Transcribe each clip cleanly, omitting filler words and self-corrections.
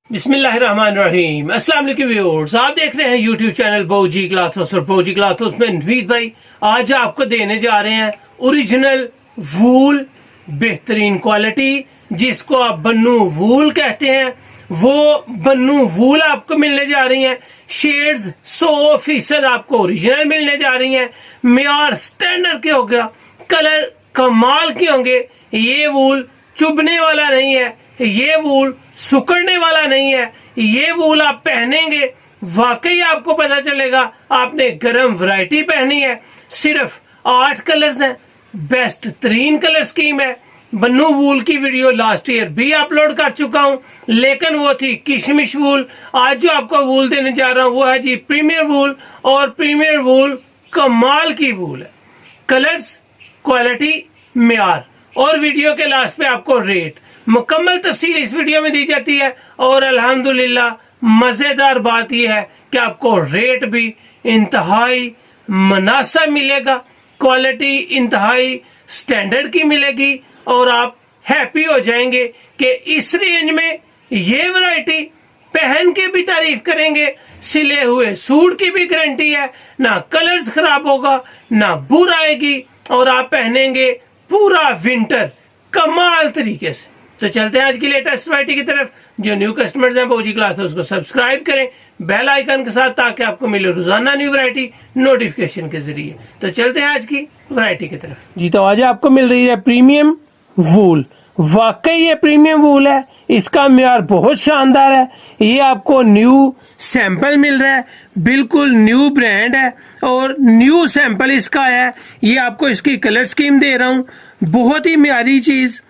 बिस्मिल्लाहिर्रहमानिर्रहीम। अस्सलाम वालेकुम व्यूअर्स, आप देख रहे हैं यूट्यूब चैनल बौजी क्लॉथ्स और बौजी क्लॉथ्स में नवीद भाई आज आपको देने जा रहे हैं ओरिजिनल वूल, बेहतरीन क्वालिटी जिसको आप बन्नू वूल कहते हैं, वो बन्नू वूल आपको मिलने जा रही हैं। शेड्स 100% आपको ओरिजिनल मिलने जा रही हैं। मेयार स्टैंडर्ड के हो गया, कलर कमाल के होंगे। ये वूल चुभने वाला नहीं है, ये वूल सुकड़ने वाला नहीं है। ये वूल आप पहनेंगे वाकई आपको पता चलेगा आपने गर्म वैरायटी पहनी है। सिर्फ 8 कलर्स हैं, बेस्ट तरीन कलर स्कीम है। बन्नू वूल की वीडियो लास्ट ईयर भी अपलोड कर चुका हूं, लेकिन वो थी किशमिश वूल। आज जो आपको वूल देने जा रहा हूं वो है जी प्रीमियर वूल, और प्रीमियर वूल कमाल की वूल है। कलर्स, क्वालिटी, मेयार, और वीडियो के लास्ट पे आपको रेट मुकम्मल तफसील इस वीडियो में दी जाती है। और अल्हम्दुलिल्लाह मजेदार बात यह है कि आपको रेट भी इंतहाई मुनासिब मिलेगा, क्वालिटी इंतहाई स्टैंडर्ड की मिलेगी, और आप हैप्पी हो जाएंगे कि इस रेंज में ये वैरायटी पहन के भी तारीफ करेंगे। सिले हुए सूट की भी गारंटी है, ना कलर्स खराब होगा ना बुर आएगी, और आप पहनेंगे पूरा विंटर कमाल तरीके से। तो चलते हैं आज की लेटेस्ट वैरायटी की तरफ। जो न्यू कस्टमर्स हैं बौजी क्लॉथ्स उसको सब्सक्राइब करें बेल आइकन के साथ, ताकि आपको मिले रोजाना न्यू वैरायटी नोटिफिकेशन के जरिए। तो चलते हैं आज की वैरायटी की तरफ जी। तो आज आपको मिल रही है प्रीमियम वूल। वाकई ये प्रीमियम वूल है, इसका मेयार बहुत शानदार है। ये आपको न्यू सैंपल मिल रहा है, बिल्कुल न्यू ब्रांड है और न्यू सैंपल इसका है। ये आपको इसकी कलर स्कीम दे रहा हूँ, बहुत ही म्यारी चीज,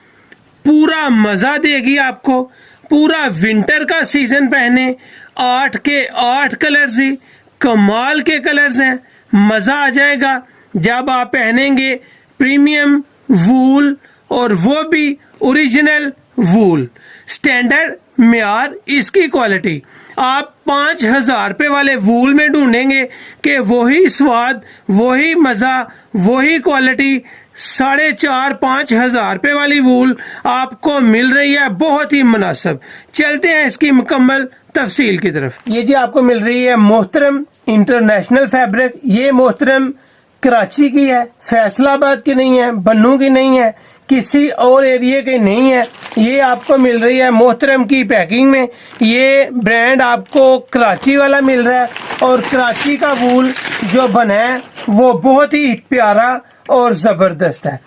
पूरा मजा देगी आपको। पूरा विंटर का सीजन पहने, 8 के 8 कलर्स ही कमाल के कलर्स हैं। मजा आ जाएगा जब आप पहनेंगे प्रीमियम वूल, और वो भी ओरिजिनल वूल। स्टैंडर्ड मेयार, इसकी क्वालिटी आप 5,000 रुपए वाले वूल में ढूंढेंगे कि वही स्वाद, वही मजा, वही क्वालिटी 4,500-5 हजार रुपए वाली वूल आपको मिल रही है, बहुत ही मुनासिब। चलते हैं इसकी मुकम्मल तफसील की तरफ। ये जी आपको मिल रही है मोहतरम इंटरनेशनल फैब्रिक। ये मोहतरम कराची की है, फैसलाबाद की नहीं है, बन्नू की नहीं है, किसी और एरिया की नहीं है। ये आपको मिल रही है मोहतरम की पैकिंग में। ये ब्रांड आपको कराची वाला मिल रहा है, और कराची का वूल जो बना है वो बहुत ही प्यारा और जबरदस्त है।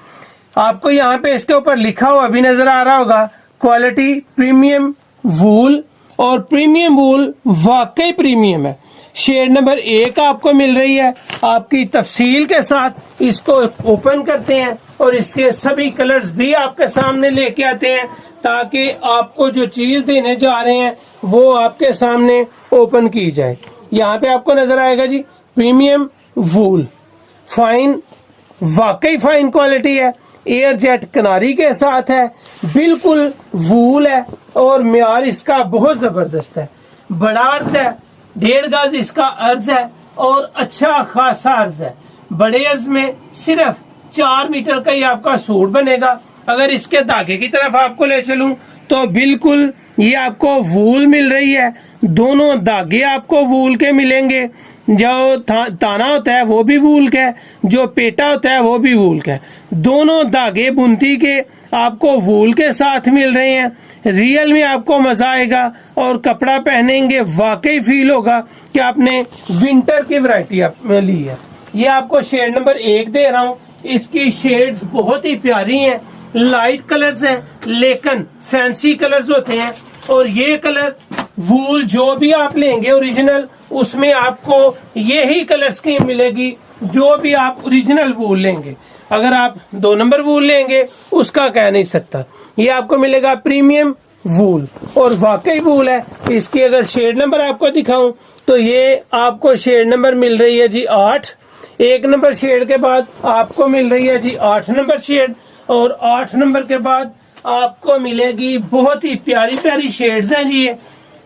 आपको यहाँ पे इसके ऊपर लिखा हुआ भी नजर आ रहा होगा, क्वालिटी प्रीमियम वूल। और प्रीमियम वूल वाकई प्रीमियम है। शेड नंबर 1 आपको मिल रही है, आपकी तफसील के साथ इसको ओपन करते हैं और इसके सभी कलर्स भी आपके सामने लेके आते हैं, ताकि आपको जो चीज देने जा रहे हैं वो आपके सामने ओपन की जाए। यहाँ पे आपको नजर आएगा जी प्रीमियम वूल, फाइन, वाकई फाइन क्वालिटी है। एयर जेट किनारी के साथ है, बिल्कुल वूल है, और मेयार इसका बहुत जबरदस्त है। बड़ा अर्ज है, 1.5 गज इसका अर्ज है, और अच्छा खासा अर्ज है। बड़े अर्ज में सिर्फ 4 मीटर का ही आपका सूट बनेगा। अगर इसके धागे की तरफ आपको ले चलूं तो बिल्कुल ये आपको वूल मिल रही है। दोनों धागे आपको वूल के मिलेंगे, जो ताना होता है वो भी वूल का है, जो पेटा होता है वो भी वूल का है। दोनों धागे बुनती के आपको वूल के साथ मिल रहे हैं। रियल में आपको मजा आएगा, और कपड़ा पहनेंगे वाकई फील होगा कि आपने विंटर की वैरायटी ली है। ये आपको शेड नंबर 1 दे रहा हूँ। इसकी शेड्स बहुत ही प्यारी हैं, लाइट कलर्स हैं लेकिन फैंसी कलर्स होते हैं। और ये कलर वूल जो भी आप लेंगे ओरिजिनल, उसमें आपको यही कलर स्कीम मिलेगी जो भी आप ओरिजिनल वूल लेंगे। अगर आप 2 नंबर वूल लेंगे उसका कह नहीं सकता। ये आपको मिलेगा प्रीमियम वूल, और वाकई वूल है। इसकी अगर शेड नंबर आपको दिखाऊं तो ये आपको शेड नंबर मिल रही है जी 8। 1 नंबर शेड के बाद आपको मिल रही है जी 8 नंबर शेड, और 8 नंबर के बाद आपको मिलेगी बहुत ही प्यारी प्यारी शेड्स हैं जी।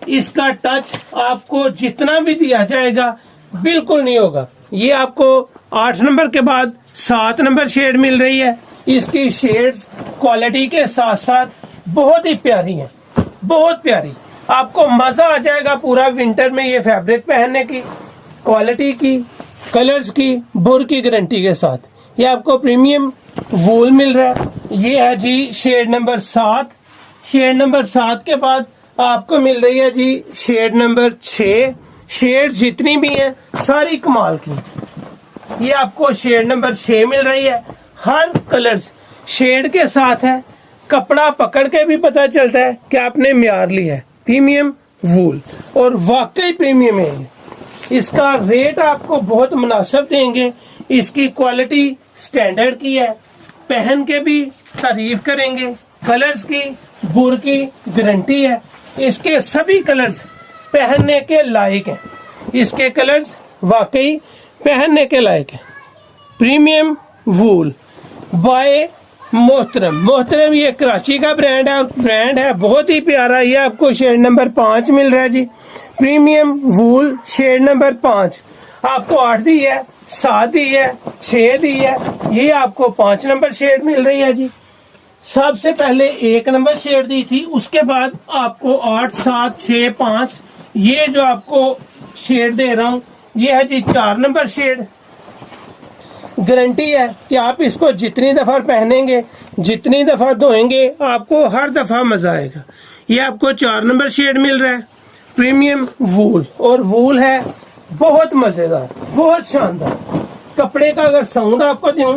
इसका टच आपको जितना भी दिया जाएगा बिल्कुल नहीं होगा। ये आपको 8 नंबर के बाद 7 नंबर शेड मिल रही है। इसकी शेड्स क्वालिटी के साथ साथ बहुत ही प्यारी हैं, बहुत प्यारी। आपको मजा आ जाएगा पूरा विंटर में ये फैब्रिक पहनने की। क्वालिटी की, कलर्स की, बुर की गारंटी के साथ ये आपको प्रीमियम वूल मिल रहा है। ये है जी शेड नंबर 7। शेड नंबर 7 के बाद आपको मिल रही है जी शेड नंबर 6। शेड जितनी भी हैं सारी कमाल की। ये आपको शेड नंबर 6 मिल रही है। हर कलर्स शेड के साथ है। कपड़ा पकड़ के भी पता चलता है कि आपने म्यार लिया है। प्रीमियम वूल और वाकई प्रीमियम है। इसका रेट आपको बहुत मुनासिब देंगे। इसकी क्वालिटी स्टैंडर्ड की है, पहन के भी तारीफ करेंगे। कलर्स की, बुर की गारंटी है। इसके सभी कलर्स पहनने के लायक हैं। इसके कलर्स वाकई पहनने के लायक हैं। प्रीमियम वूल बाय मोहतरम। मोहतरम ये कराची का ब्रांड है, ब्रांड है बहुत ही प्यारा। ये आपको शेड नंबर 5 मिल रहा है जी। प्रीमियम वूल शेड नंबर 5 आपको 8 दी है, 7 दी है, 6 दी है। ये आपको 5 नंबर शेड मिल रही है जी। सबसे पहले 1 नंबर शेड दी थी, उसके बाद आपको 8, 7, 6, 5 ये जो आपको शेड दे रहा हूं ये है जी 4 नंबर शेड। गारंटी है कि आप इसको जितनी दफा पहनेंगे, जितनी दफा धोएंगे, आपको हर दफा मजा आएगा। ये आपको 4 नंबर शेड मिल रहा है। प्रीमियम वूल और वूल है बहुत मजेदार, बहुत शानदार। कपड़े का अगर साउंड आपको दूं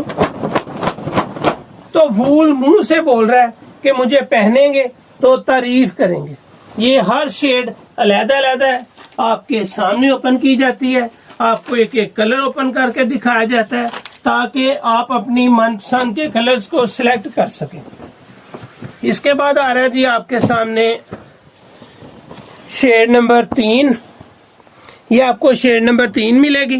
तो वूल मुंह से बोल रहा है कि मुझे पहनेंगे तो तारीफ करेंगे। ये हर शेड अलग-अलग है, आपके सामने ओपन की जाती है। आपको एक एक कलर ओपन करके दिखाया जाता है ताकि आप अपनी मनपसंद के कलर्स को सिलेक्ट कर सकें। इसके बाद आ रहा है जी आपके सामने शेड नंबर 3। ये आपको शेड नंबर 3 मिलेगी।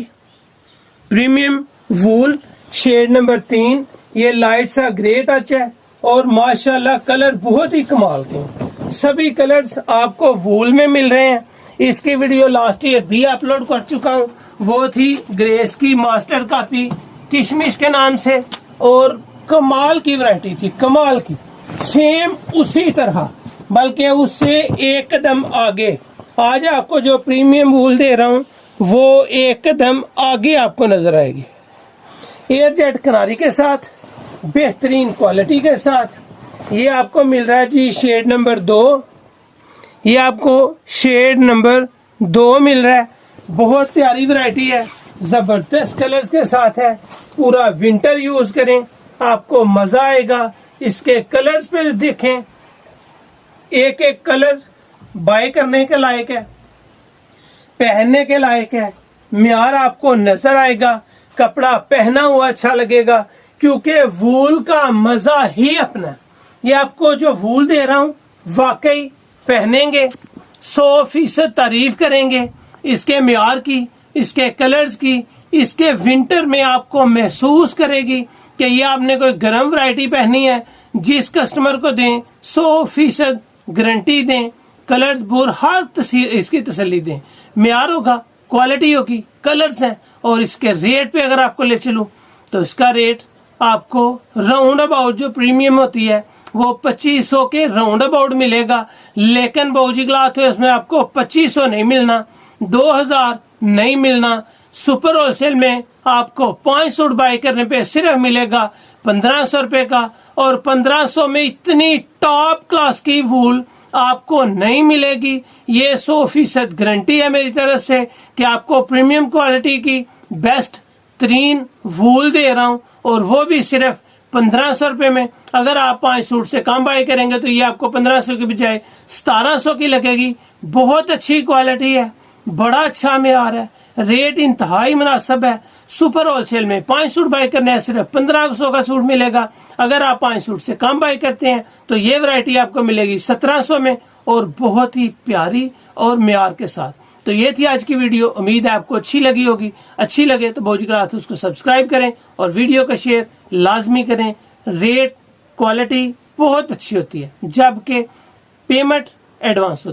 प्रीमियम वूल शेड नंबर 3। ये लाइट सा ग्रे टच है और माशाल्लाह कलर बहुत ही कमाल के हैं। सभी कलर्स आपको वूल में मिल रहे हैं। इसकी वीडियो लास्ट ईयर भी अपलोड कर चुका हूँ। वो थी ग्रेस की मास्टर कॉपी किशमिश के नाम से और कमाल की वैरायटी थी, कमाल की। सेम उसी तरह बल्कि उससे एक कदम आगे आज आपको जो प्रीमियम वूल दे रहा हूँ वो एक कदम आगे आपको नजर आएगी। एयर जेट किनारी के साथ, बेहतरीन क्वालिटी के साथ। ये आपको मिल रहा है जी शेड नंबर 2। ये आपको शेड नंबर 2 मिल रहा है। बहुत प्यारी वैरायटी है, जबरदस्त कलर्स के साथ है। पूरा विंटर यूज करें, आपको मजा आएगा। इसके कलर्स पे देखें, एक एक कलर बाय करने के लायक है, पहनने के लायक है। म्यार आपको नजर आएगा, कपड़ा पहना हुआ अच्छा लगेगा क्योंकि वूल का मजा ही अपना। ये आपको जो वूल दे रहा हूं वाकई पहनेंगे 100% तारीफ करेंगे इसके म्यार की, इसके कलर्स की। इसके विंटर में आपको महसूस करेगी कि ये आपने कोई गर्म वैरायटी पहनी है। जिस कस्टमर को दें 100% गारंटी दें, कलर्स बुर हर इसकी तसल्ली दें। म्यार होगा, क्वालिटी होगी, कलर्स हैं। और इसके रेट पे अगर आपको ले चलूं तो इसका रेट आपको राउंड अबाउट जो प्रीमियम होती है वो 2500 के राउंड अबाउट मिलेगा। लेकिन बाऊजी क्लॉथ है उसमें आपको 2500 नहीं मिलना, 2000 नहीं मिलना। सुपर होलसेल में आपको 5 सूट बाय करने पे सिर्फ मिलेगा 1500 रुपए का। और 1500 में इतनी टॉप क्लास की वूल आपको नहीं मिलेगी। ये 100% गारंटी है मेरी तरफ से कि आपको प्रीमियम क्वालिटी की बेस्ट तरीन वूल दे रहा हूं और वो भी सिर्फ 1500 रुपए में। अगर आप 5 सूट से कम बाय करेंगे तो ये आपको 1500 की बजाय 1700 की लगेगी। बहुत अच्छी क्वालिटी है, बड़ा अच्छा म्यार है, रेट इंतहाई मुनासिब है। सुपर होलसेल में 5 सूट बाय करने हैं सिर्फ 1500 का सूट मिलेगा। अगर आप 5 सूट से कम बाय करते हैं तो ये वैरायटी आपको मिलेगी 1700 में और बहुत ही प्यारी और म्यार के साथ। तो ये थी आज की वीडियो, उम्मीद है आपको अच्छी लगी होगी। अच्छी लगे तो बाऊजी क्लॉथ उसको सब्सक्राइब करें और वीडियो का शेयर लाजमी करें। रेट क्वालिटी बहुत अच्छी होती है जबकि पेमेंट एडवांस होती है।